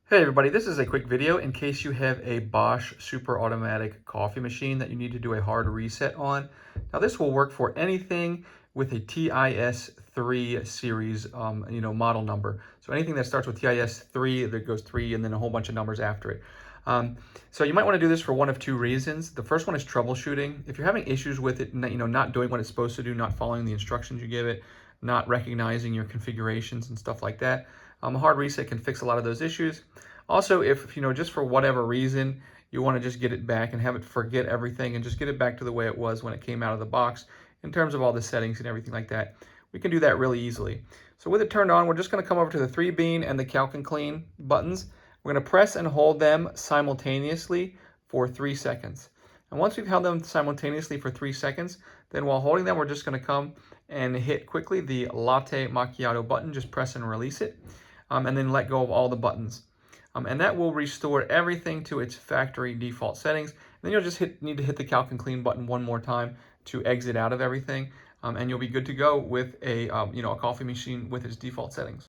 Hey everybody, this is a quick video in case you have a Bosch Super Automatic Coffee Machine that you need to do a hard reset on. Now this will work for anything with a TIS3 series, model number. So anything that starts with TIS3, that goes 3 and then a whole bunch of numbers after it. So you might want to do this for one of two reasons. The first one is troubleshooting. If you're having issues with it, not doing what it's supposed to do, not following the instructions you give it, not recognizing your configurations and stuff like that, a hard reset can fix a lot of those issues. Also, if, just for whatever reason, you want to just get it back and have it forget everything and just get it back to the way it was when it came out of the box in terms of all the settings and everything like that, we can do that really easily. So with it turned on, we're just going to come over to the 3-bean and the calc and clean buttons. We're going to press and hold them simultaneously for 3 seconds. And once we've held them simultaneously for 3 seconds, then while holding them, we're just going to come and hit quickly the latte macchiato button, just press and release it, and then let go of all the buttons. And that will restore everything to its factory default settings. And then you'll just need to hit the calc and clean button one more time to exit out of everything, and you'll be good to go with a coffee machine with its default settings.